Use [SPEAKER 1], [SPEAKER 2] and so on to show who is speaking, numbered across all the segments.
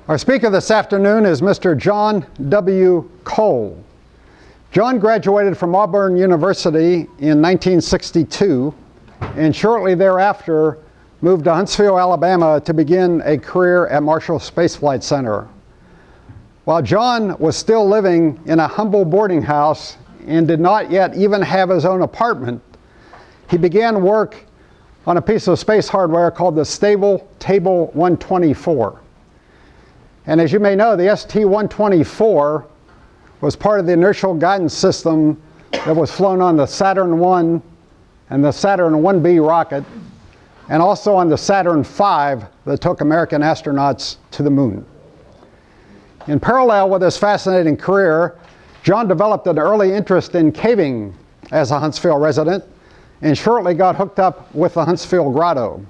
[SPEAKER 1] Our speaker this afternoon is Mr. John W. Cole. John graduated from Auburn University in 1962 and shortly thereafter moved to Huntsville, Alabama to begin a career at Marshall Space Flight Center. While John was still living in a humble boarding house and did not yet even have his own apartment, he began work on a piece of space hardware called the Stable Table 124. And as you may know, the ST-124 was part of the inertial guidance system that was flown on the Saturn I and the Saturn 1B rocket, and also on the Saturn V that took American astronauts to the moon. In parallel with his fascinating career, John developed an early interest in caving as a Huntsville resident and shortly got hooked up with the Huntsville Grotto.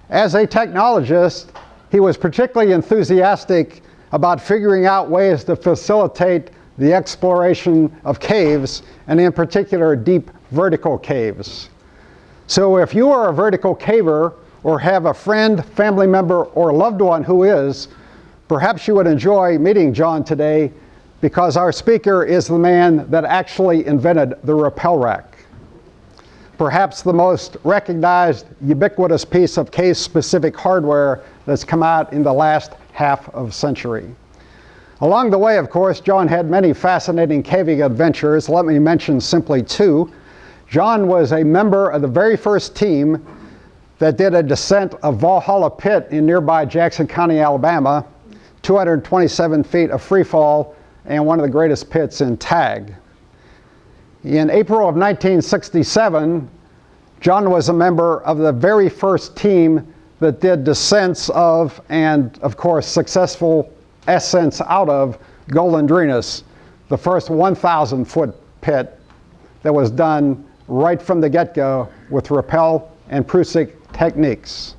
[SPEAKER 1] As a technologist, he was particularly enthusiastic about figuring out ways to facilitate the exploration of caves, and in particular, deep vertical caves. So if you are a vertical caver or have a friend, family member, or loved one who is, perhaps you would enjoy meeting John today because our speaker is the man that actually invented the Rappel rack. Perhaps the most recognized, ubiquitous piece of cave-specific hardware that's come out in the last half of century. Along the way, of course, John had many fascinating caving adventures. Let me mention simply two. John was a member of the very first team that did a descent of Valhalla Pit in nearby Jackson County, Alabama, 227 feet of free fall, and one of the greatest pits in TAG. In April of 1967, John was a member of the very first team that did descents of, and of course successful ascents out of, Golondrinas, the first 1,000-foot pit that was done right from the get-go with Rappel and Prusik techniques.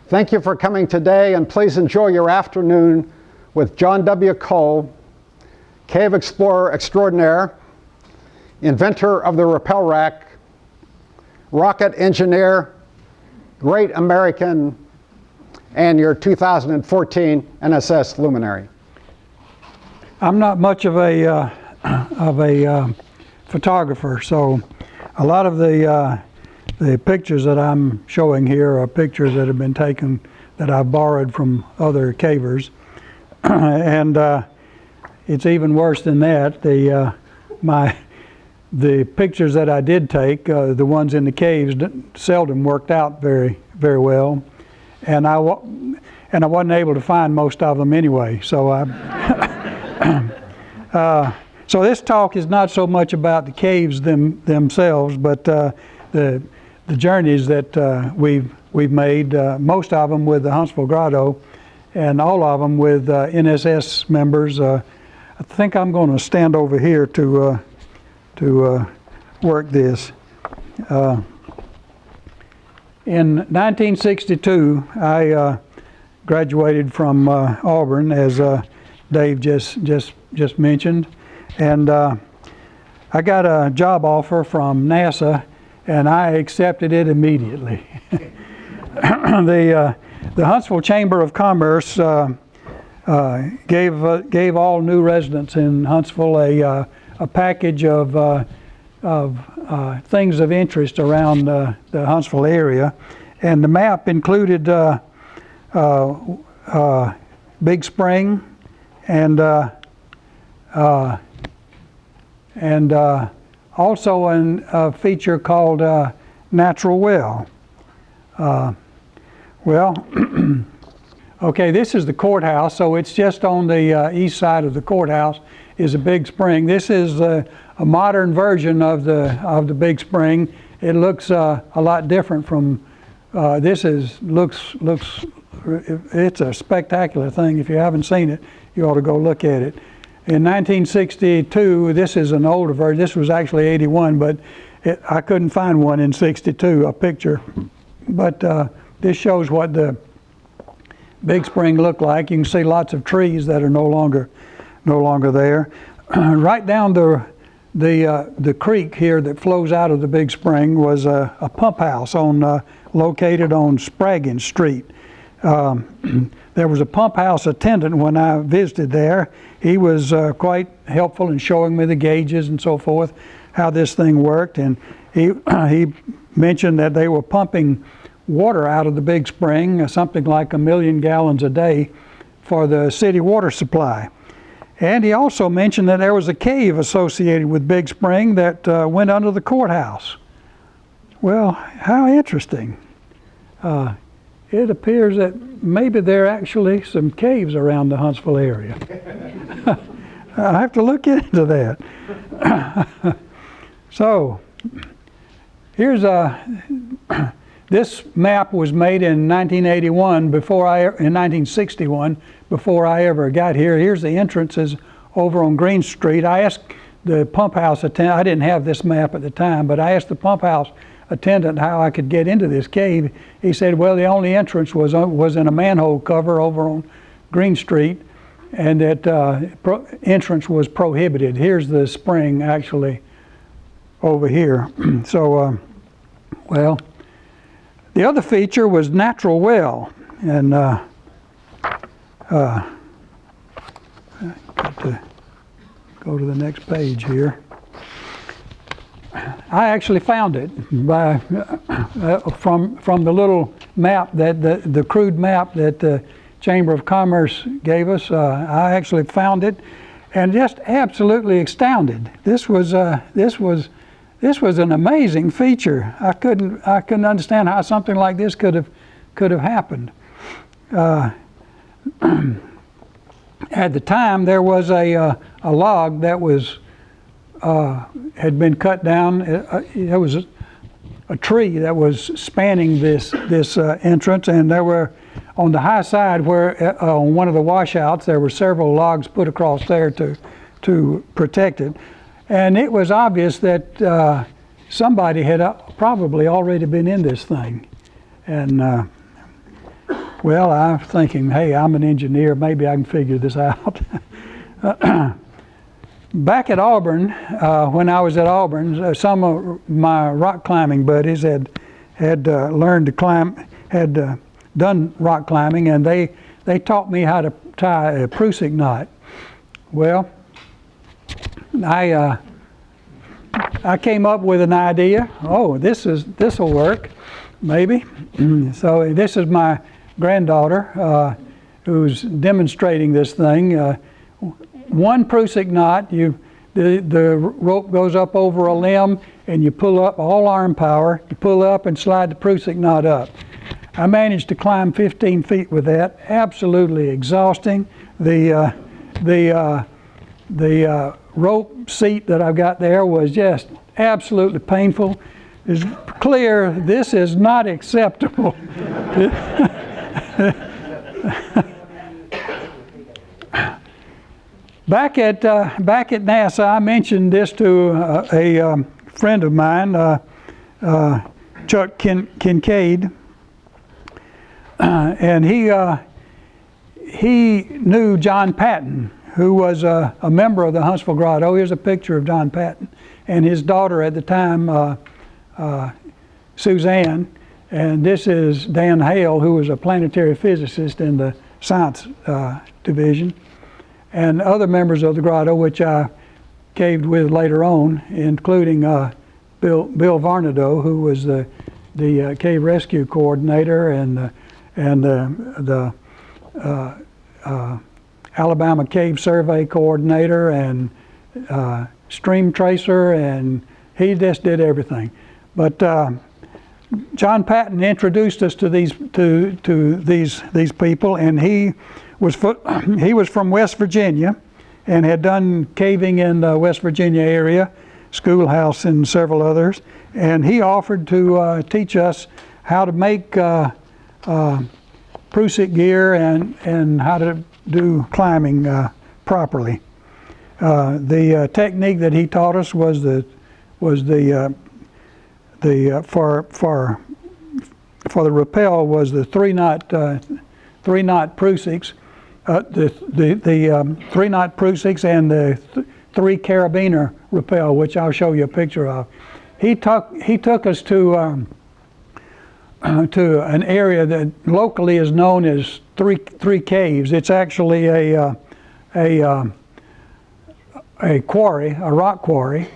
[SPEAKER 1] Thank you for coming today, and please enjoy your afternoon with John W. Cole, cave explorer extraordinaire, inventor of the Rappel rack, rocket engineer, great American, and your 2014 NSS Luminary.
[SPEAKER 2] I'm not much of a photographer, so a lot of the pictures that I'm showing here are pictures that have been taken that I've borrowed from other cavers, and it's even worse than that. The pictures that I did take, the ones in the caves, seldom worked out very well, and I wasn't able to find most of them anyway. So so this talk is not so much about the caves themselves, but the journeys that we've made. Most of them with the Huntsville Grotto, and all of them with NSS members. I think I'm going to stand over here to work this. In 1962, I graduated from Auburn, as Dave just mentioned, and I got a job offer from NASA, and I accepted it immediately. The Huntsville Chamber of Commerce gave all new residents in Huntsville a package of things of interest around the Huntsville area, and the map included Big Spring and also a feature called Natural Well. Okay, this is the courthouse, so it's just on the east side of the courthouse is a Big Spring. This is a modern version of the Big Spring. It looks a lot different from this. It's a spectacular thing. If you haven't seen it, you ought to go look at it. In 1962, this is an older version. This was actually 81, but I couldn't find one in 62, a picture. But this shows what the Big Spring looked like. You can see lots of trees that are no longer there. Right down the creek here that flows out of the Big Spring was a pump house located on Spraggin Street. There was a pump house attendant when I visited there. He was quite helpful in showing me the gauges and so forth, how this thing worked. And he mentioned that they were pumping water out of the big spring, something like 1 million gallons a day for the city water supply. And he also mentioned that there was a cave associated with Big Spring that went under the courthouse. Well, how interesting. It appears that maybe there are actually some caves around the Huntsville area. I have to look into that. So, here's this map was made in 1981 in 1961, before I ever got here. Here's the entrances over on Green Street. I asked the pump house attendant, I didn't have this map at the time, but I asked the pump house attendant how I could get into this cave. He said, well, the only entrance was in a manhole cover over on Green Street, and that entrance was prohibited. Here's the spring actually over here. So, well, the other feature was natural well, and got to go to the next page here. I actually found it by from the little map that the crude map that the Chamber of Commerce gave us. I actually found it, and just absolutely astounded. This was an amazing feature. I couldn't understand how something like this could have happened. At the time, there was a log that was had been cut down. There was a tree that was spanning this entrance, and there were on the high side where on one of the washouts there were several logs put across there to protect it, and it was obvious that somebody had probably already been in this thing, and well, I'm thinking, hey, I'm an engineer, maybe I can figure this out. Back at Auburn, when I was at Auburn, some of my rock climbing buddies had learned to climb, had done rock climbing, and they taught me how to tie a Prusik knot. Well, I came up with an idea. Oh, this will work, maybe. So this is my granddaughter who's demonstrating this thing. One Prusik knot, the rope goes up over a limb, and you pull up all arm power. You pull up and slide the Prusik knot up. I managed to climb 15 feet with that. Absolutely exhausting. The rope seat that I've got there was just absolutely painful. It's clear this is not acceptable. Back at NASA, I mentioned this to a friend of mine, Chuck Kincaid, and he knew John Patten, who was a member of the Huntsville Grotto. Here's a picture of John Patten and his daughter at the time, Suzanne, and this is Dan Hale, who was a planetary physicist in the science division, and other members of the Grotto, which I caved with later on, including Bill Varnado, who was the cave rescue coordinator and the Alabama Cave Survey coordinator and stream tracer, and he just did everything. But John Patten introduced us to these people, and he was from West Virginia and had done caving in the West Virginia area, Schoolhouse and several others, and he offered to teach us how to make Prusik gear and how to do climbing properly. The technique that he taught us was for the rappel was the three knot Prusiks, the 3-knot Prusiks and the 3 carabiner rappel, which I'll show you a picture of. He took us to to an area that locally is known as three caves. It's actually a quarry, a rock quarry,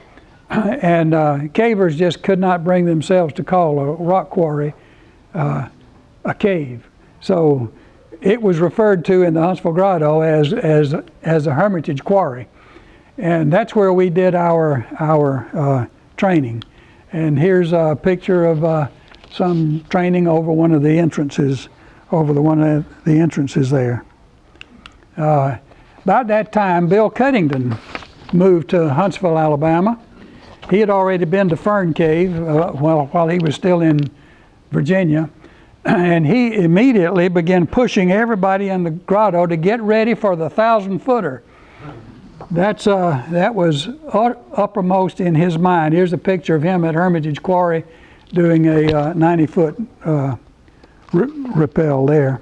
[SPEAKER 2] and cavers just could not bring themselves to call a rock quarry a cave. So it was referred to in the Huntsville Grotto as a Hermitage quarry, and that's where we did our training. And here's a picture of some training over one of the entrances, one of the entrances there. About that time, Bill Cuddington moved to Huntsville, Alabama. He had already been to Firn Cave while he was still in Virginia, and he immediately began pushing everybody in the grotto to get ready for the 1,000-footer. That was uppermost in his mind. Here's a picture of him at Hermitage Quarry doing a 90-foot rappel there.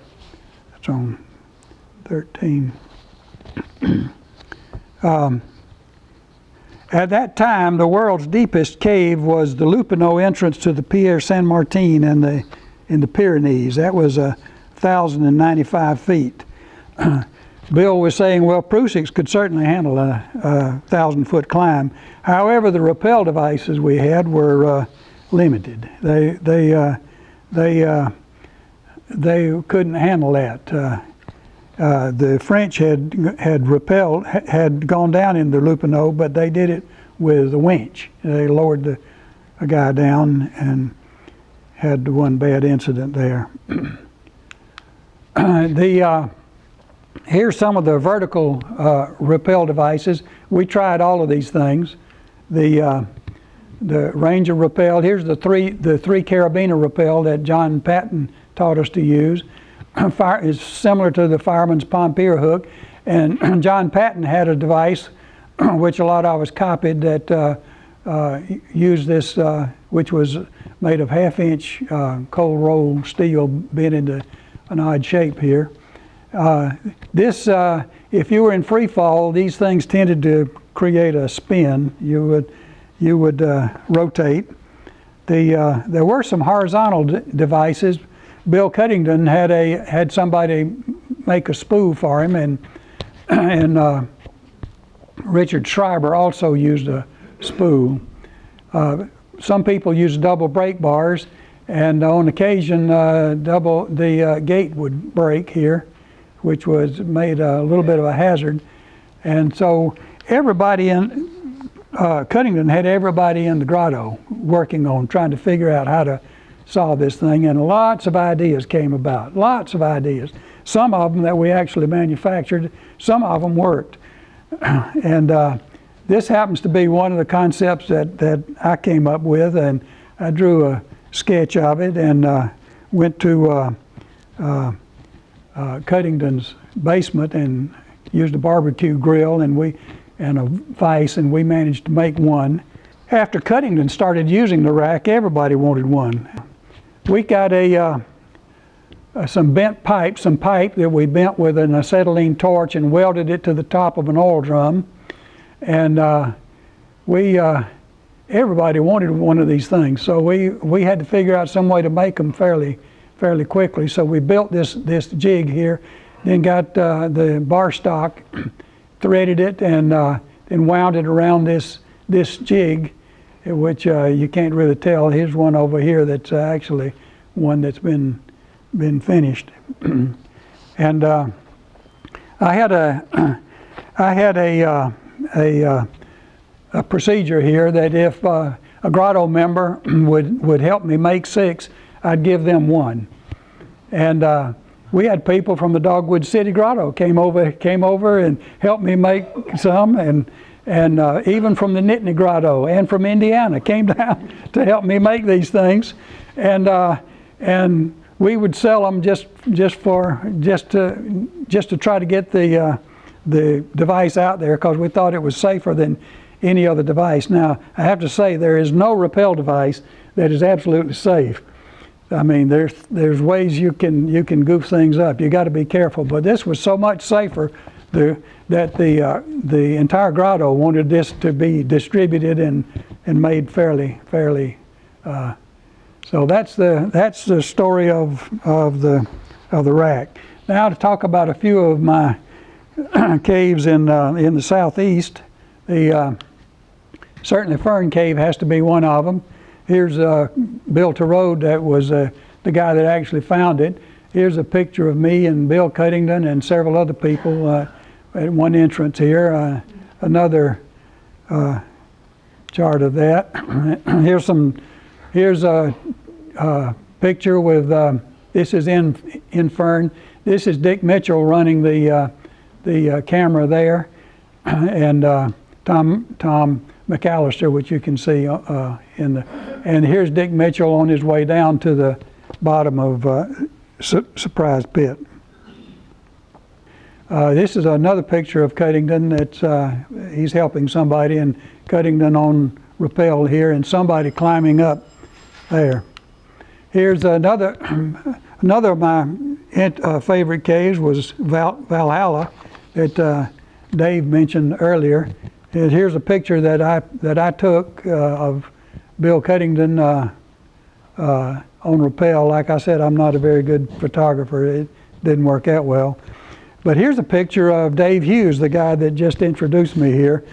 [SPEAKER 2] That's on 13. At that time, the world's deepest cave was the Lépineux entrance to the Pierre Saint Martin in the Pyrenees. That was 1,095 feet. Bill was saying, well, Prusiks could certainly handle a 1,000-foot climb. However, the rappel devices we had were limited. They couldn't handle that. The French had gone down in the Lépineux, but they did it with a winch. They lowered a guy down and had one bad incident there. Here's some of the vertical rappel devices. We tried all of these things. The Ranger rappel. Here's the three carabiner rappel that John Patten taught us to use. Is similar to the fireman's pompier hook, and John Patten had a device which a lot of us copied that used this, which was made of half-inch cold rolled steel bent into an odd shape here. If you were in free fall, these things tended to create a spin. You would rotate. There were some horizontal devices. Bill Cuddington had somebody make a spool for him, and Richard Schreiber also used a spool. Some people used double brake bars, and on occasion the gate would break here, which was made a little bit of a hazard. And so everybody in Cuddington had everybody in the grotto working on trying to figure out how to solve this thing, and lots of ideas came about, lots of ideas. Some of them that we actually manufactured, some of them worked. And this happens to be one of the concepts that I came up with, and I drew a sketch of it and went to Cuddington's basement and used a barbecue grill and a vise, and we managed to make one. After Cuddington started using the rack, everybody wanted one. We got some bent pipe, some pipe that we bent with an acetylene torch and welded it to the top of an oil drum. And everybody wanted one of these things. So we had to figure out some way to make them fairly quickly. So we built this jig here, then got the bar stock, threaded it, and then wound it around this jig, which you can't really tell. Here's one over here that's actually one that's been finished. And I had a procedure here that if a grotto member would help me make 6, I'd give them 1. And we had people from the Dogwood City Grotto came over and helped me make some, and even from the Nittany Grotto and from Indiana came down to help me make these things, and we would sell them just to try to get the device out there, because we thought it was safer than any other device. Now I have to say, there is no rappel device that is absolutely safe. I mean, there's ways you can goof things up. You got to be careful, but this was so much safer that the entire grotto wanted this to be distributed and made fairly So that's the story of the rack. Now to talk about a few of my caves in the southeast. Certainly Firn Cave has to be one of them. Here's Bill Cuddington, that was the guy that actually found it. Here's a picture of me and Bill Cuddington and several other people at one entrance here. Another chart of that. Here's a picture with, this is in Firn. This is Dick Mitchell running the camera there, and Tom McAllister, which you can see and here's Dick Mitchell on his way down to the bottom of Surprise Pit. This is another picture of Cuddington. He's helping somebody, and Cuddington on Rappel here, and somebody climbing up there. Here's another of my favorite caves was Valhalla that Dave mentioned earlier. And here's a picture that I took of Bill Cuddington on Rappel. Like I said, I'm not a very good photographer. It didn't work out well. But here's a picture of Dave Hughes, the guy that just introduced me here,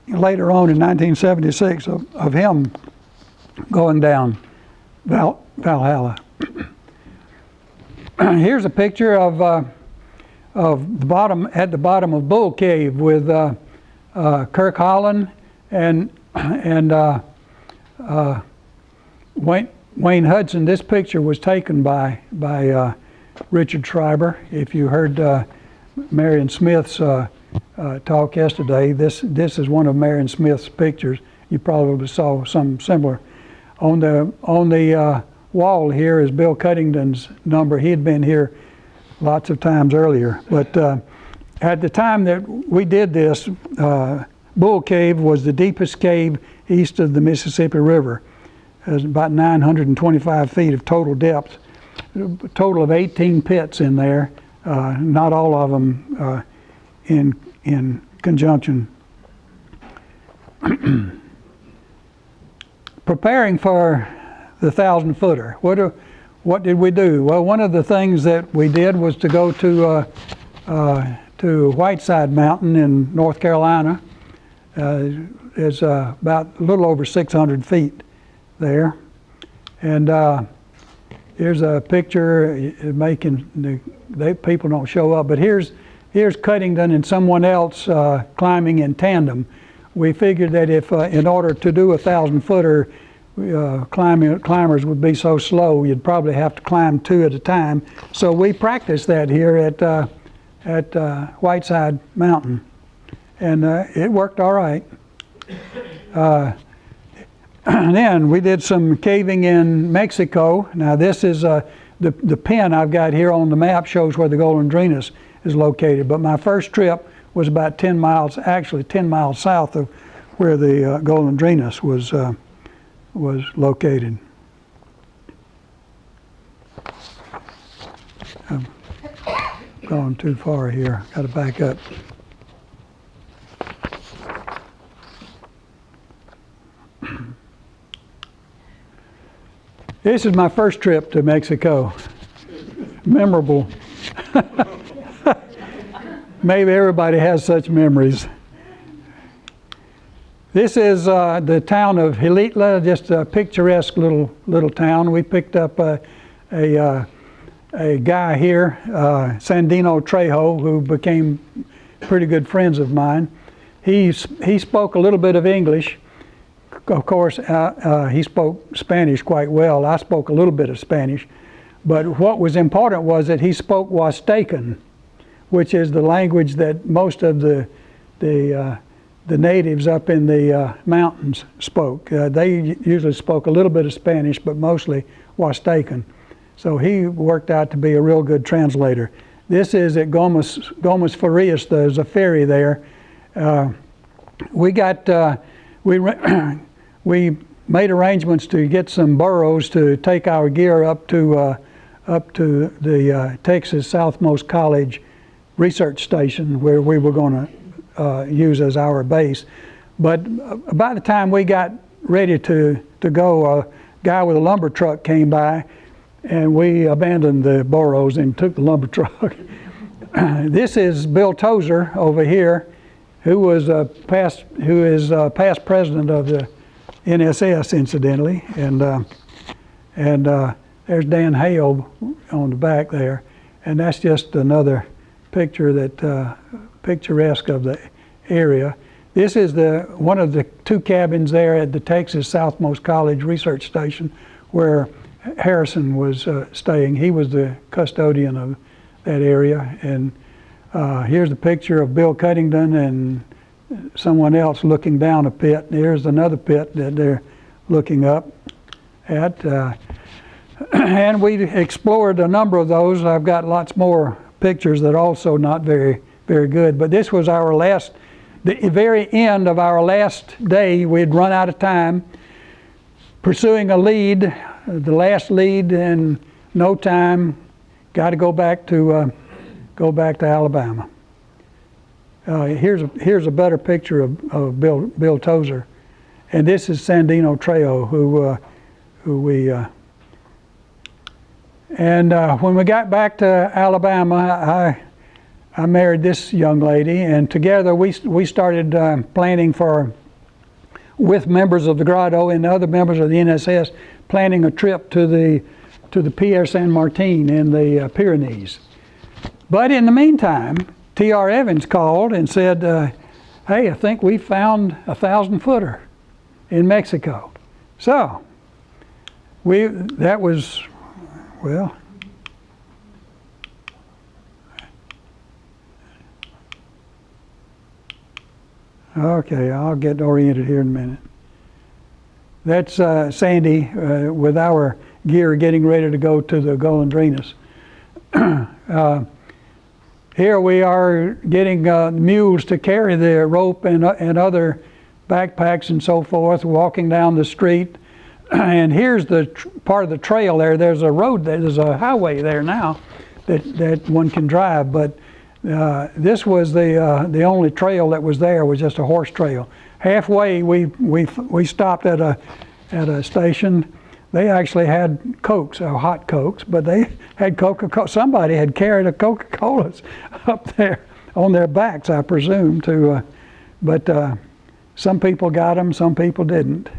[SPEAKER 2] later on in 1976, of him going down Valhalla. Here's a picture of the bottom of Bull Cave with Kirk Holland and Wayne Hudson. This picture was taken by Richard Schreiber. If you heard Marion Smith's talk yesterday, this is one of Marion Smith's pictures. You probably saw some similar. On the wall here is Bill Cuddington's number. He had been here lots of times earlier. But at the time that we did this, Bull Cave was the deepest cave east of the Mississippi River. It was about 925 feet of total depth. A total of 18 pits in there, not all of them in conjunction. Preparing for the 1,000-footer. What did we do? Well, one of the things that we did was to go to Whiteside Mountain in North Carolina. It's about a little over 600 feet there, and here's a picture making people don't show up, but here's Cuddington and someone else climbing in tandem. We figured that if in order to do a 1,000-footer, climbers would be so slow, you'd probably have to climb two at a time. So we practiced that here at Whiteside Mountain, and it worked all right. And then we did some caving in Mexico. Now this is the pin I've got here on the map shows where the Golondrinas is located, but my first trip was about 10 miles, actually 10 miles south of where the Golondrinas was located. I've gone too far here, got to back up. This is my first trip to Mexico. Memorable. Maybe everybody has such memories. This is the town of Xilitla, just a picturesque little town. We picked up a guy here, Sandino Trejo, who became pretty good friends of mine. He spoke a little bit of English. Of course, he spoke Spanish quite well. I spoke a little bit of Spanish. But what was important was that he spoke Huastecan, which is the language that most of the natives up in the mountains spoke. They usually spoke a little bit of Spanish, but mostly Huastecan. So he worked out to be a real good translator. This is at Gomez Farias. There's a ferry there. We made arrangements to get some burros to take our gear up to the Texas Southmost College research station, where we were going to use as our base. But by the time we got ready to go, guy with a lumber truck came by, and we abandoned the burros and took the lumber truck. This is Bill Tozer over here, who is past president of the NSS, incidentally, and there's Dan Hale on the back there, and that's just another picture that picturesque of the area. This is one of the two cabins there at the Texas Southmost College Research Station where Harrison was staying. He was the custodian of that area. And here's a picture of Bill Cuddington and someone else looking down a pit. Here's another pit that they're looking up at. And we explored a number of those. I've got lots more pictures that are also not very, very good. But this was our last, the very end of our last day. We'd run out of time pursuing a lead, the last lead, in no time. Got to go back to Alabama. Here's a better picture of Bill Tozer, and this is Sandino Trejo, who we. When we got back to Alabama, I married this young lady, and together we started planning with members of the Grotto and other members of the NSS, planning a trip to the Pierre San Martin in the Pyrenees. But in the meantime, T.R. Evans called and said, hey, I think we found a 1,000-footer in Mexico. So that was, well, okay, I'll get oriented here in a minute. That's Sandy with our gear getting ready to go to the Golondrinas. Here we are getting mules to carry the rope and other backpacks and so forth, walking down the street. And here's the part of the trail there. There's a road there, there's a highway there now that one can drive, but this was the only trail that was there, was just a horse trail. Halfway we stopped at a station. They actually had Cokes, or hot Cokes, but they had Coca-Cola. Somebody had carried a Coca-Colas up there on their backs, I presume, but some people got them, some people didn't.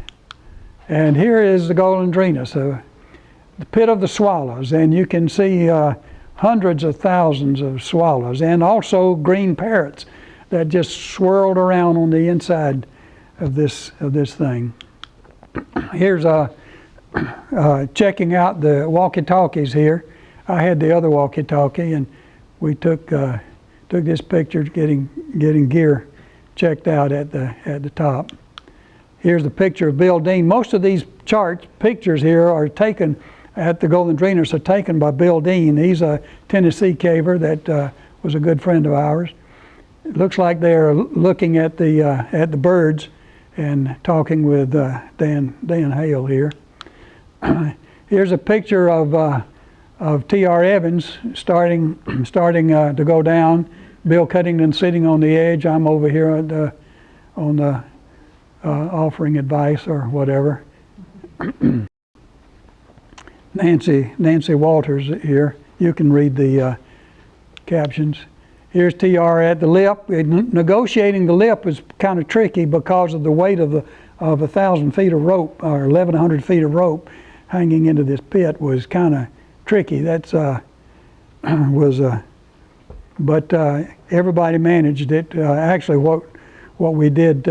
[SPEAKER 2] And here is the Golondrinas, the pit of the swallows, and you can see hundreds of thousands of swallows, and also green parrots that just swirled around on the inside of this thing. Here's checking out the walkie-talkies here. I had the other walkie-talkie, and we took this picture, getting gear checked out at the top. Here's the picture of Bill Dean. Most of these pictures here are taken at the Golondrinas, are taken by Bill Dean. He's a Tennessee caver that was a good friend of ours. It looks like they're looking at the birds and talking with Dan Hale here. Here's a picture of T.R. Evans starting to go down. Bill Cuddington sitting on the edge. I'm over here on the offering advice or whatever. Nancy Walters here. You can read the captions. Here's T.R. at the lip. Negotiating the lip is kind of tricky because of the weight of 1,000 feet of rope, or 1,100 feet of rope hanging into this pit was kind of tricky. That's but everybody managed it. Actually, what we did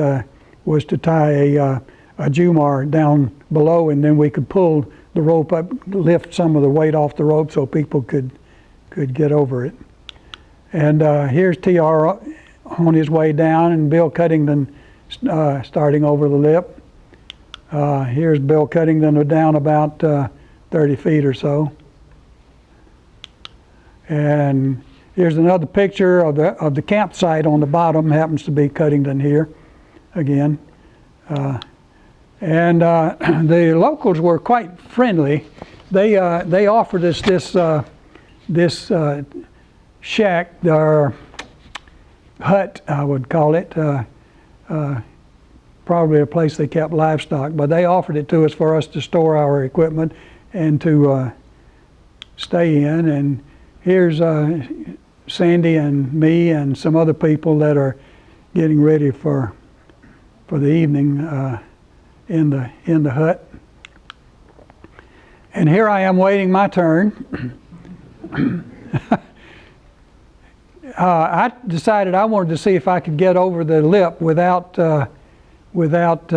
[SPEAKER 2] was to tie a Jumar down below, and then we could pull the rope up, lift some of the weight off the rope so people could get over it. And here's T.R. on his way down, and Bill Cuddington starting over the lip. Here's Bill Cuddington down about 30 feet or so. And here's another picture of the campsite on the bottom. Happens to be Cuddington here again. And the locals were quite friendly. They offered us this shack, or hut, I would call it, probably a place they kept livestock, but they offered it to us for us to store our equipment and to stay in. And here's Sandy and me and some other people that are getting ready for the evening in the hut. And here I am waiting my turn. I decided I wanted to see if I could get over the lip without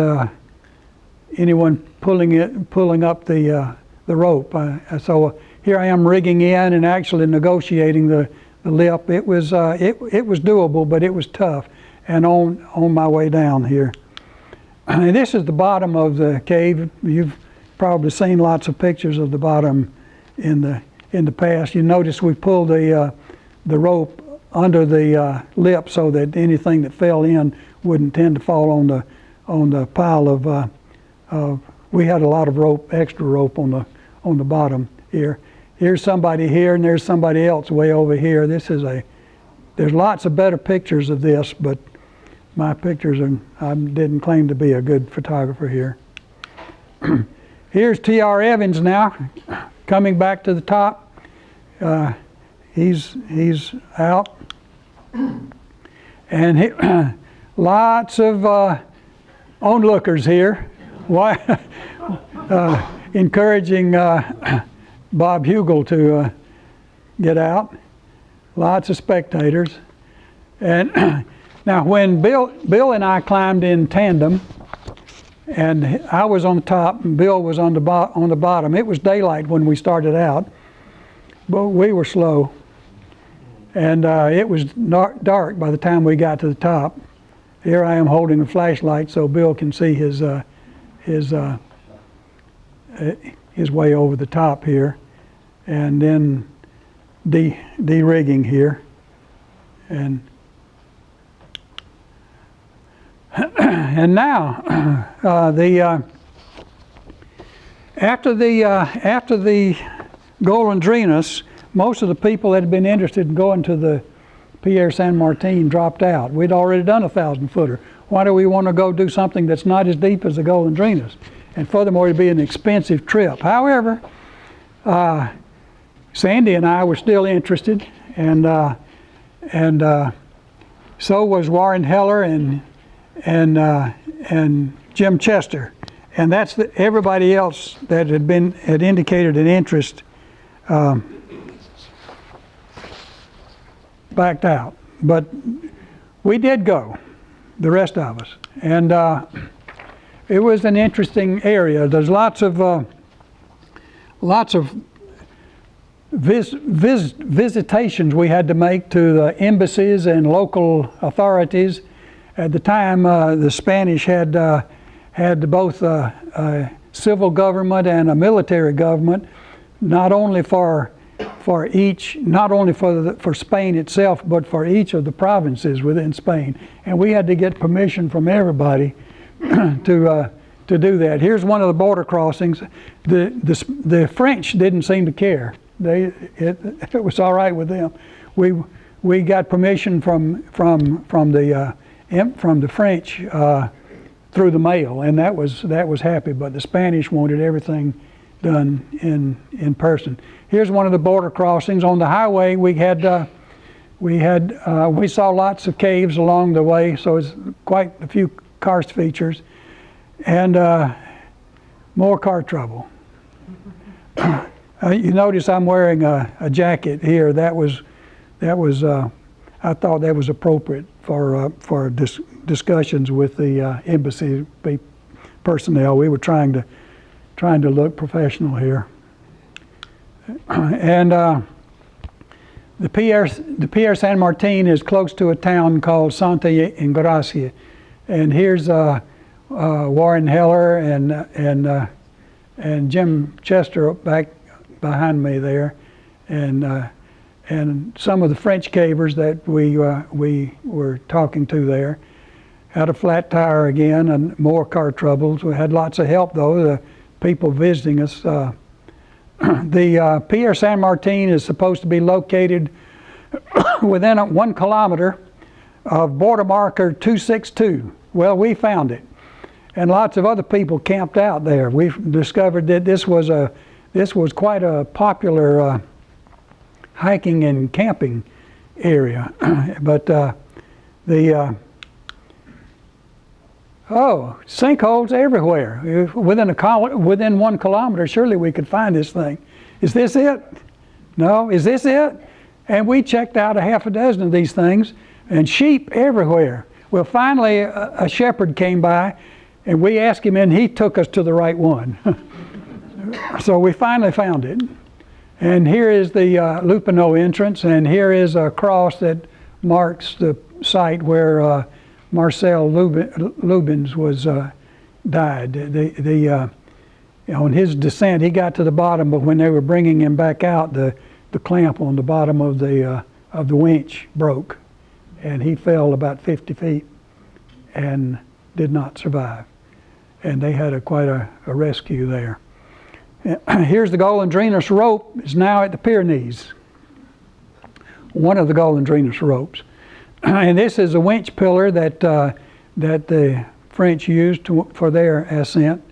[SPEAKER 2] anyone pulling up the rope. So here I am rigging in and actually negotiating the lip. It was doable, but it was tough. And on my way down here. And this is the bottom of the cave. You've probably seen lots of pictures of the bottom in the past. You notice we pulled the rope under the lip so that anything that fell in wouldn't tend to fall on the pile of. We had a lot of rope, extra rope on the bottom here. Here's somebody here, and there's somebody else way over here. There's lots of better pictures of this, but my pictures I didn't claim to be a good photographer here. Here's T.R. Evans now, coming back to the top. He's out, and lots of onlookers here. Why? Encouraging Bob Hugel to get out. Lots of spectators, and now when Bill and I climbed in tandem, and I was on the top and Bill was on the bottom. It was daylight when we started out, but we were slow, and it was dark by the time we got to the top. Here I am holding a flashlight so Bill can see his way over the top here, and then de-rigging here, and now after the Golondrinas, most of the people that had been interested in going to the Pierre San Martin dropped out. We'd already done a 1,000-footer. Why do we want to go do something that's not as deep as the Golondrinas? And furthermore, it'd be an expensive trip. However, Sandy and I were still interested, and so was Warren Heller and Jim Chester, and that's everybody else that had indicated an interest backed out. But we did go, the rest of us, and it was an interesting area. There's lots of visitations we had to make to the embassies and local authorities. At the time, the Spanish had both a civil government and a military government, not only for Spain itself, but for each of the provinces within Spain. And we had to get permission from everybody to do that. Here's one of the border crossings. The French didn't seem to care. It was all right with them. We got permission from the French through the mail, and that was happy. But the Spanish wanted everything done in person. Here's one of the border crossings on the highway. We saw lots of caves along the way, so it's quite a few karst features, and more car trouble. You notice I'm wearing a jacket here. That was I thought that was appropriate for discussions with the embassy personnel. We were trying to look professional here, and the Pierre San Martin is close to a town called Santa Engracia, and here's Warren Heller and Jim Chester back behind me there, and some of the French cavers that we were talking to there. Had a flat tire again and more car troubles. We had lots of help though, the people visiting us. The Pierre San Martin is supposed to be located within 1 kilometer of border marker 262. Well, we found it. and lots of other people camped out there. We discovered that this was quite a popular hiking and camping area. But sinkholes everywhere. Within 1 kilometer, surely we could find this thing. Is this it? No, is this it? And we checked out a half a dozen of these things, and sheep everywhere. Well, finally, a shepherd came by, and we asked him, and he took us to the right one. So we finally found it. And here is the Lépineux entrance, and here is a cross that marks the site where Marcel Lubens was died. On his descent, he got to the bottom, but when they were bringing him back out, the clamp on the bottom of the winch broke, and he fell about 50 feet and did not survive. And they had quite a rescue there. Here's the Golondrinas rope. It's now at the Pyrenees. One of the Golondrinas ropes. And this is a winch pillar that the French used for their ascent.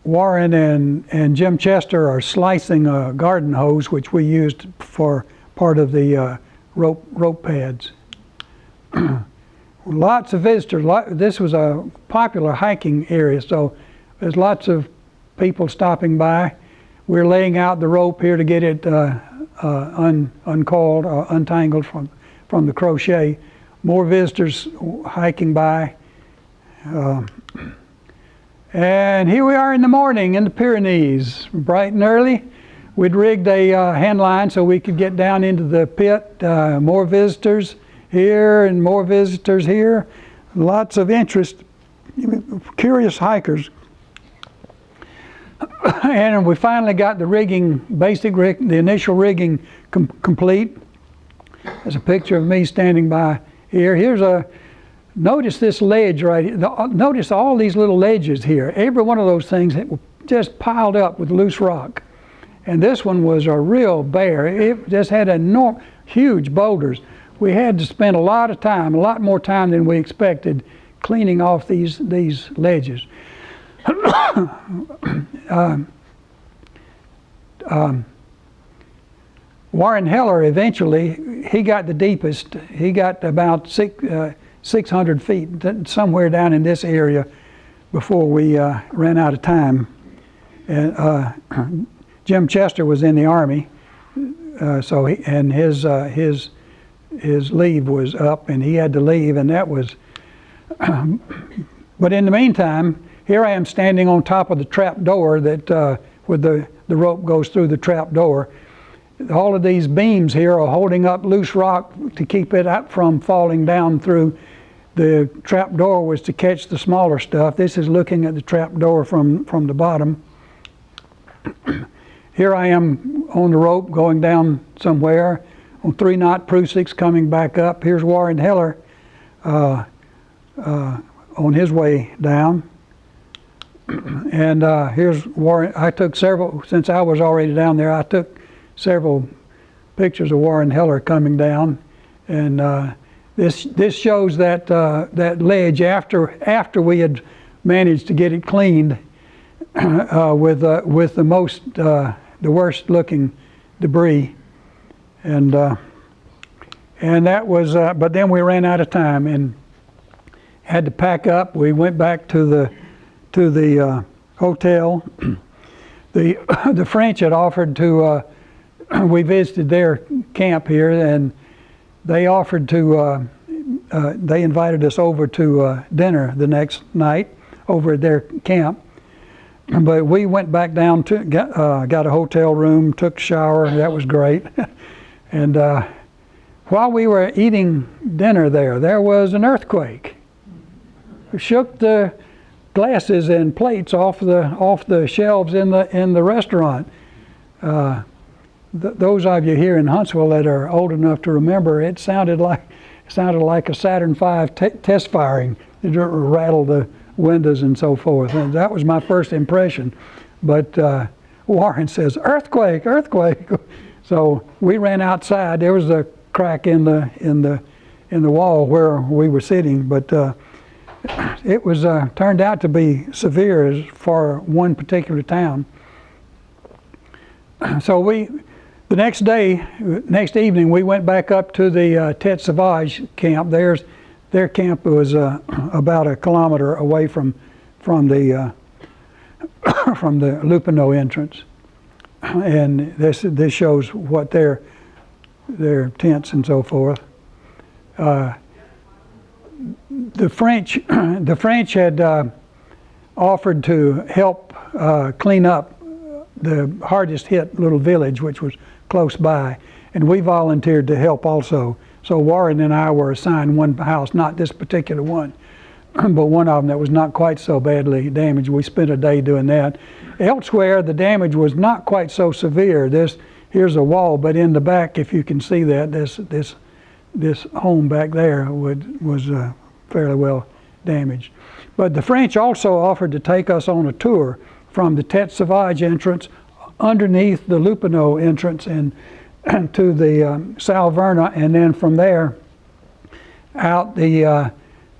[SPEAKER 2] Warren and Jim Chester are slicing a garden hose, which we used for part of the rope pads. Lots of visitors. This was a popular hiking area, so there's lots of people stopping by. We're laying out the rope here to get it uncoiled or untangled from the crochet. More visitors hiking by. And here we are in the morning in the Pyrenees, bright and early. We'd rigged a hand line so we could get down into the pit. More visitors here and more visitors here. Lots of interest, curious hikers. And we finally got the rigging, the initial rigging complete. There's a picture of me standing by here. Notice this ledge right here. Notice all these little ledges here. Every one of those things that were just piled up with loose rock. And this one was a real bear. It just had huge boulders. We had to spend a lot of time, a lot more time than we expected, cleaning off these ledges. Warren Heller eventually, he got the deepest. He got about 600 feet, somewhere down in this area, before we ran out of time. And Jim Chester was in the Army, so his leave was up, and he had to leave, and that was. But in the meantime, here I am standing on top of the trap door that where the rope goes through the trap door. All of these beams here are holding up loose rock to keep it up from falling down through. The trap door was to catch the smaller stuff. This is looking at the trap door from the bottom. Here I am on the rope going down somewhere on 3-knot Prusiks coming back up. Here's Warren Heller on his way down. And here's Warren. I took several, since I was already down there, I took several pictures of Warren Heller coming down. And this shows that that ledge after we had managed to get it cleaned with the worst looking debris, and that was. But then we ran out of time and had to pack up. We went back to the hotel. The French had offered to. We visited their camp here, and they offered to. They invited us over to dinner the next night over at their camp. But we went back down to got a hotel room, took a shower. That was great. And while we were eating dinner there was an earthquake. It shook the glasses and plates off the shelves in the restaurant. Those of you here in Huntsville that are old enough to remember, it sounded like a Saturn V test firing. It rattled the windows and so forth. And that was my first impression. But Warren says, earthquake, earthquake. So we ran outside. There was a crack in the wall where we were sitting, but it was turned out to be severe as for one particular town. So the next evening, we went back up to the Tete Sauvage camp. Their camp was about a kilometer away from the from the Lépineux entrance, and this shows what their tents and so forth. The French had offered to help clean up the hardest hit little village, which was close by, and we volunteered to help also. So Warren and I were assigned one house, not this particular one, but one of them that was not quite so badly damaged. We spent a day doing that. Elsewhere, the damage was not quite so severe. Here's a wall, but in the back, if you can see that, this home back there was fairly well damaged. But the French also offered to take us on a tour from the Tete Sauvage entrance underneath the Lépineux entrance and to the Salverna, and then from there out the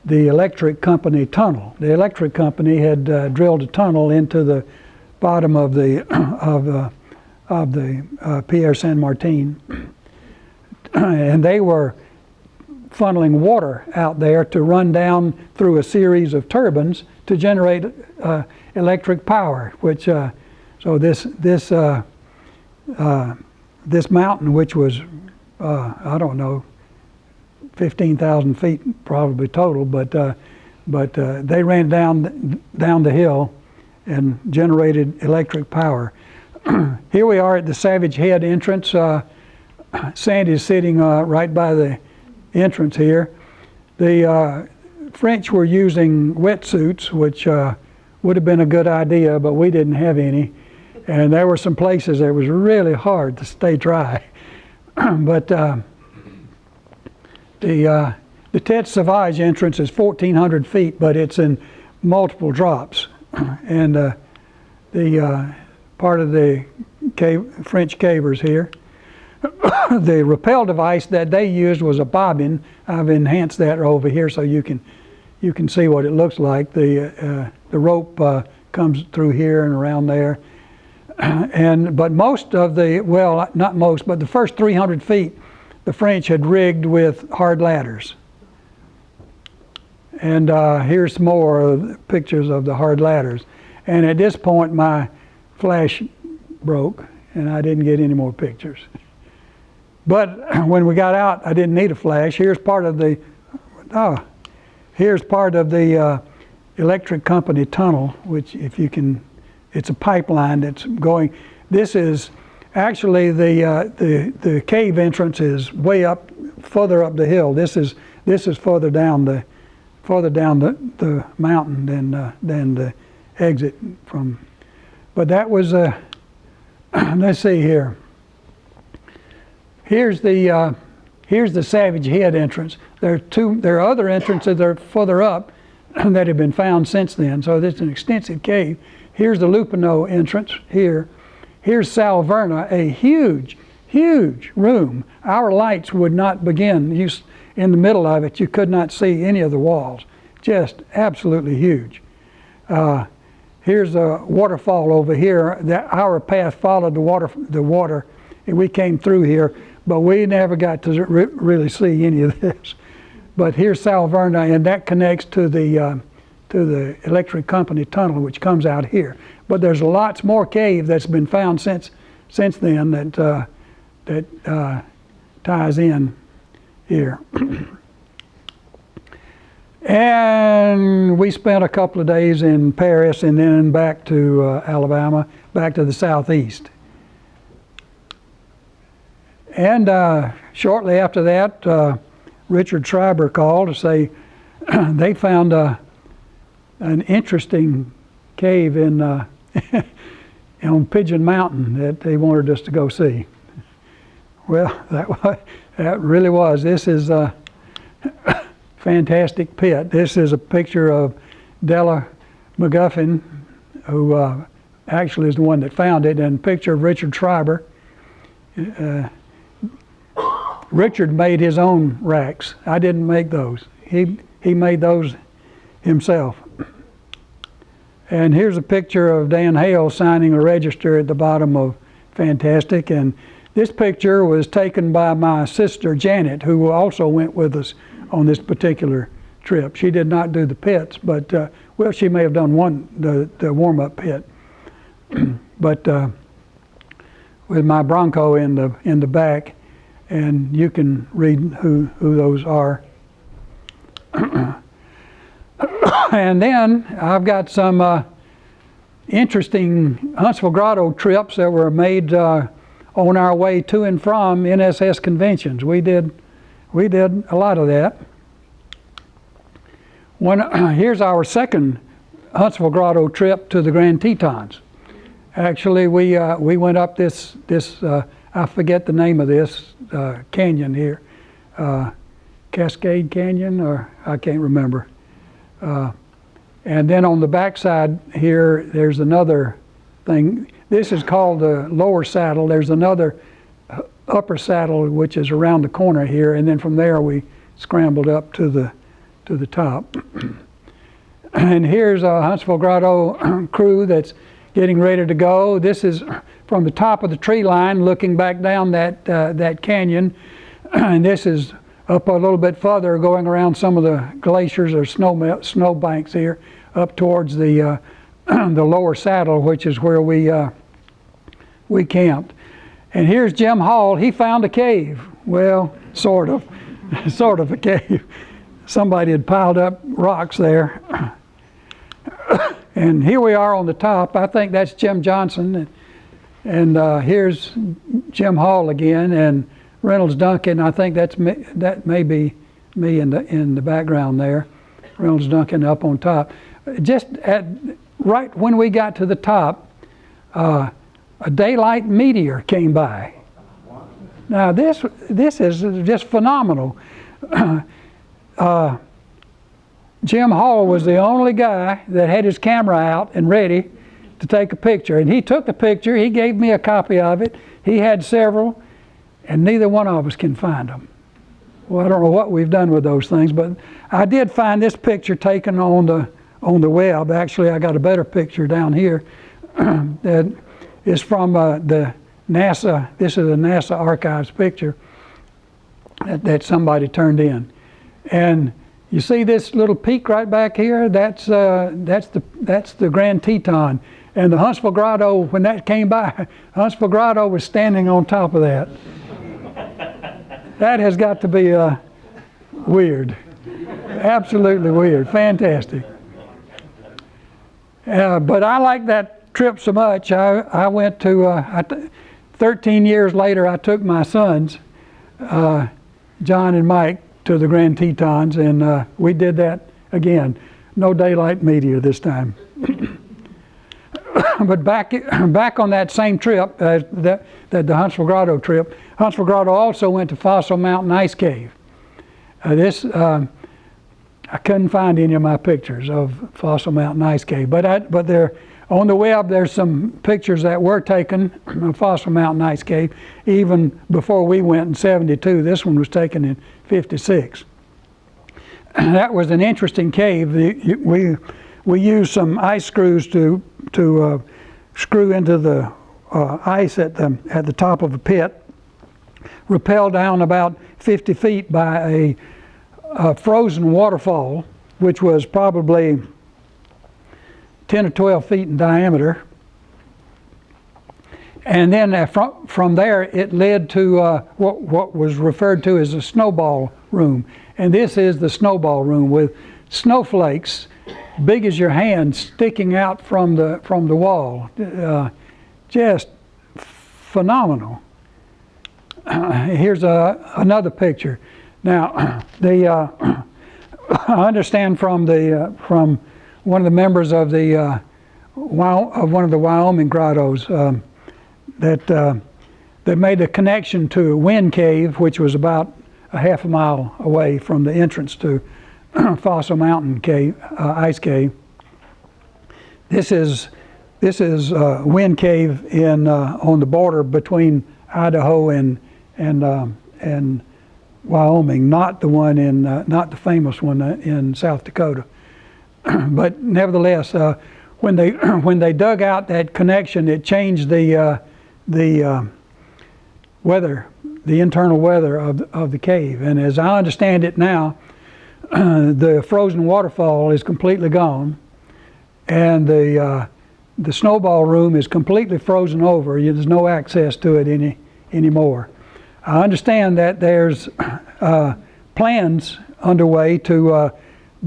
[SPEAKER 2] electric company tunnel. The electric company had drilled a tunnel into the bottom of the Pierre Saint Martin, and they were funneling water out there to run down through a series of turbines to generate electric power. Which so this mountain, which was I don't know, 15,000 feet probably total, but they ran down the hill and generated electric power. Here we are at the Savage Head entrance. Sandy's sitting right by the entrance here. The French were using wetsuits, which would have been a good idea, but we didn't have any. And there were some places that it was really hard to stay dry. But the Tete Sauvage entrance is 1,400 feet, but it's in multiple drops. And the part of the French cavers here. The rappel device that they used was a bobbin. I've enhanced that over here so you can see what it looks like. The rope comes through here and around there. But most of not most, but the first 300 feet, the French had rigged with hard ladders. And here's some more pictures of the hard ladders. And at this point, my flash broke, and I didn't get any more pictures. But when we got out, I didn't need a flash. Here's part of the electric company tunnel, which if you can. It's a pipeline that's going. This is actually the cave entrance is way up, further up the hill. This is further down the mountain than the exit from. But that was let's see here. Here's the Savage Head entrance. There are other entrances that are further up that have been found since then. So this is an extensive cave. Here's the Lépineux entrance here. Here's Salverna, a huge, huge room. Our lights would not begin. In the middle of it, you could not see any of the walls. Just absolutely huge. Here's a waterfall over here. Our path followed the water, and we came through here, but we never got to really see any of this. But here's Salverna, and that connects to the electric company tunnel, which comes out here. But there's lots more cave that's been found since then that ties in here. And we spent a couple of days in Paris and then back to Alabama, back to the southeast. And shortly after that, Richard Schreiber called to say they found an interesting cave on Pigeon Mountain that they wanted us to go see. Well, that really was. This is a fantastic pit. This is a picture of Della McGuffin, who actually is the one that found it, and a picture of Richard Schreiber. Richard made his own racks. I didn't make those. He made those himself. And here's a picture of Dan Hale signing a register at the bottom of Fantastic. And this picture was taken by my sister Janet, who also went with us on this particular trip. She did not do the pits, but well, she may have done the warm-up pit. But with my Bronco in the back, and you can read who those are. And then I've got some interesting Huntsville Grotto trips that were made on our way to and from NSS conventions. We did a lot of that. Here's our second Huntsville Grotto trip to the Grand Tetons. Actually, we went up this I forget the name of this canyon here, Cascade Canyon, or I can't remember. And then on the backside here, there's another thing. This is called the lower saddle. There's another upper saddle which is around the corner here, and then from there we scrambled up to the top. And here's a Huntsville Grotto crew that's getting ready to go. This is from the top of the tree line looking back down that canyon, and this is up a little bit further going around some of the glaciers or snow banks here up towards the lower saddle, which is where we camped. And here's Jim Hall. He found a cave. Well, sort of a cave. Somebody had piled up rocks there. And here we are on the top. I think that's Jim Johnson. And here's Jim Hall again, and Reynolds Duncan. I think that may be me in the background there. Reynolds Duncan up on top. Just right when we got to the top, a daylight meteor came by. Now this is just phenomenal. Jim Hall was the only guy that had his camera out and ready to take a picture. And he took the picture, he gave me a copy of it. He had several, and neither one of us can find them. Well, I don't know what we've done with those things, but I did find this picture taken on the web. Actually, I got a better picture down here that is from the NASA. This is a NASA archives picture that somebody turned in. And you see this little peak right back here? That's the Grand Teton. And the Huntsville Grotto, when that came by, Huntsville Grotto was standing on top of that. That has got to be weird. Absolutely weird. Fantastic. But I like that trip so much. I went to, 13 years later, I took my sons, John and Mike, to the Grand Tetons, and we did that again. No daylight meteor this time. But back on that same trip, the Huntsville Grotto trip, Huntsville Grotto also went to Fossil Mountain Ice Cave. I couldn't find any of my pictures of Fossil Mountain Ice Cave, but there on the web there's some pictures that were taken of Fossil Mountain Ice Cave even before we went in '72. This one was taken in '56. That was an interesting cave. We used some ice screws to screw into the ice at the top of a pit, rappel down about 50 feet by a frozen waterfall, which was probably 10 or 12 feet in diameter. And then from there it led to what was referred to as a snowball room. And this is the snowball room with snowflakes big as your hand sticking out from the wall. Just phenomenal. Here's another picture. Now, I understand from one of the members of one of the Wyoming grottos that made a connection to a wind cave, which was about a half a mile away from the entrance to Fossil Mountain Cave, Ice Cave. This is Wind Cave on the border between Idaho and Wyoming, not the one in, not the famous one in South Dakota. But nevertheless, when they when they dug out that connection, it changed the weather, the internal weather of the cave. And as I understand it now, the frozen waterfall is completely gone, and the snowball room is completely frozen over. There's no access to it anymore. I understand that there's plans underway to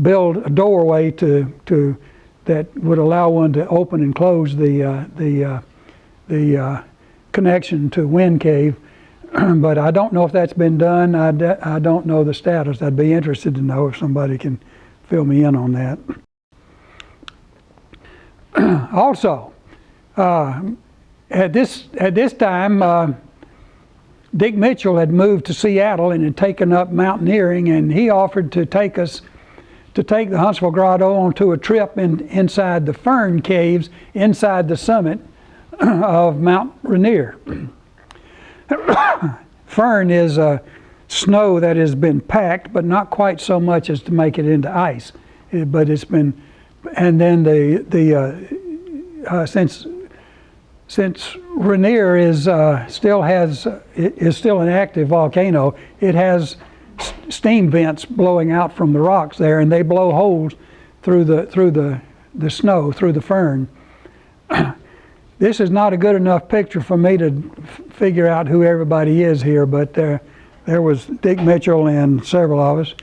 [SPEAKER 2] build a doorway to that would allow one to open and close the connection to Wind Cave, but I don't know if that's been done. I don't know the status. I'd be interested to know if somebody can fill me in on that. Also, at this time, Dick Mitchell had moved to Seattle and had taken up mountaineering, and he offered to take the Huntsville Grotto onto a trip inside the Firn caves, inside the summit of Mount Ranier. Firn is snow that has been packed, but not quite so much as to make it into ice. But it's been, and then since Ranier is still an active volcano, it has steam vents blowing out from the rocks there, and they blow holes through the snow, through the Firn. This is not a good enough picture for me to figure out who everybody is here, but there was Dick Mitchell and several of us.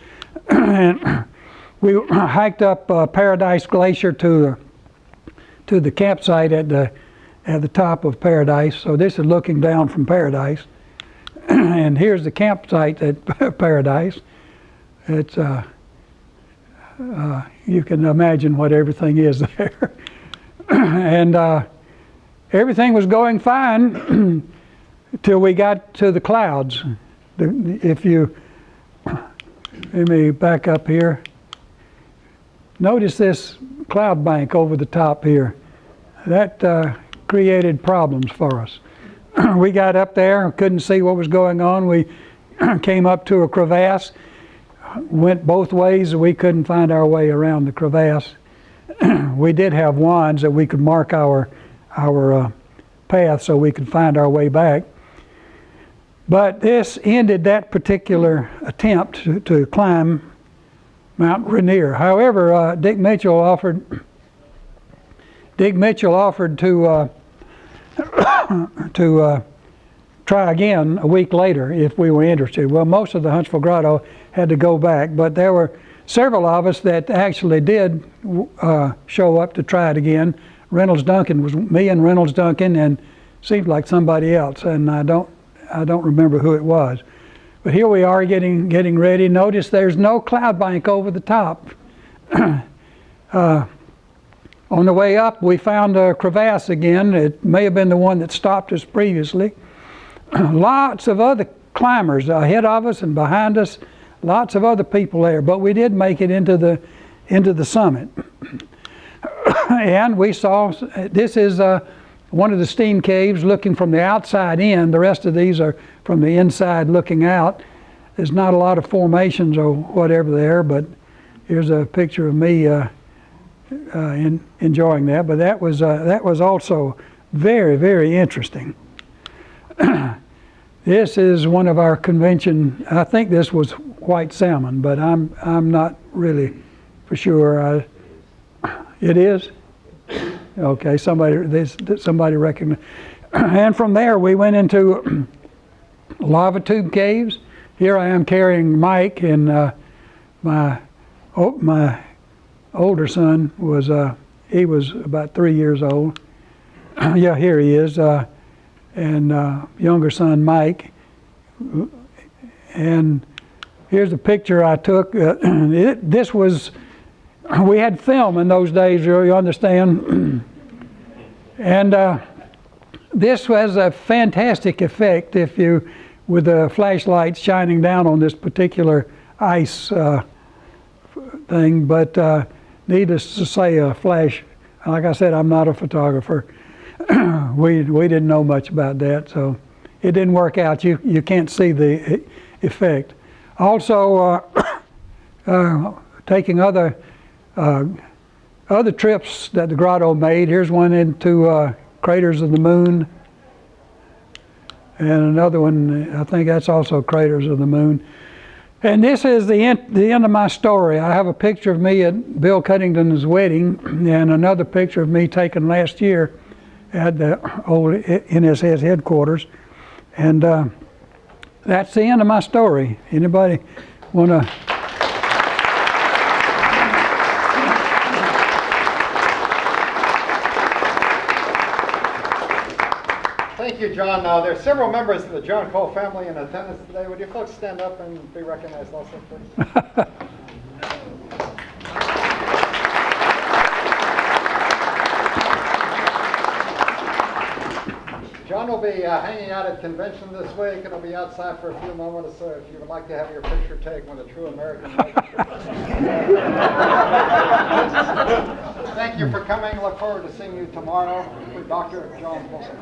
[SPEAKER 2] And we hiked up Paradise Glacier to the campsite at the top of Paradise. So this is looking down from Paradise. And here's the campsite at Paradise. It's you can imagine what everything is there. And everything was going fine till we got to the clouds. If you, let me back up here. Notice this cloud bank over the top here. That created problems for us. We got up there and couldn't see what was going on. We came up to a crevasse, went both ways, and we couldn't find our way around the crevasse. We did have wands that we could mark our path so we could find our way back. But this ended that particular attempt to climb Mount Ranier. However, Dick Mitchell offered to try again a week later if we were interested. Well, most of the Huntsville Grotto had to go back, but there were several of us that actually did show up to try it again. Reynolds Duncan was me and Reynolds Duncan, and seemed like somebody else, and I don't remember who it was. But here we are getting ready. Notice there's no cloud bank over the top. On the way up, we found a crevasse again. It may have been the one that stopped us previously. Lots of other climbers ahead of us and behind us. Lots of other people there, but we did make it into the summit. And we saw, this is one of the steam caves looking from the outside in. The rest of these are from the inside looking out. There's not a lot of formations or whatever there, but here's a picture of me enjoying that. But that was also very, very interesting. This is one of our convention. I think this was white salmon, but I'm not really for sure. It is? Okay, somebody recognized. And from there we went into lava tube caves. Here I am carrying Mike, and my older son was he was about 3 years old. Yeah, here he is, and younger son Mike. And here's a picture I took. This was, we had film in those days, you understand. And this has a fantastic effect if you, with the flashlight shining down on this particular ice thing. But needless to say, a flash, like I said, I'm not a photographer. We didn't know much about that, so it didn't work out. You can't see the effect. Also, taking other trips that the Grotto made. Here's one into Craters of the Moon, and another one, I think that's also Craters of the Moon. And this is the end of my story. I have a picture of me at Bill Cuddington's wedding, and another picture of me taken last year at the old NSS headquarters. And that's the end of my story. Anybody want to?
[SPEAKER 1] Thank you, John. There are several members of the John Cole family in attendance today. Would you folks stand up and be recognized also, please? John will be hanging out at convention this week, and he'll be outside for a few moments, so if you would like to have your picture taken with a true American. Thank you for coming. Look forward to seeing you tomorrow with Dr. John Patten.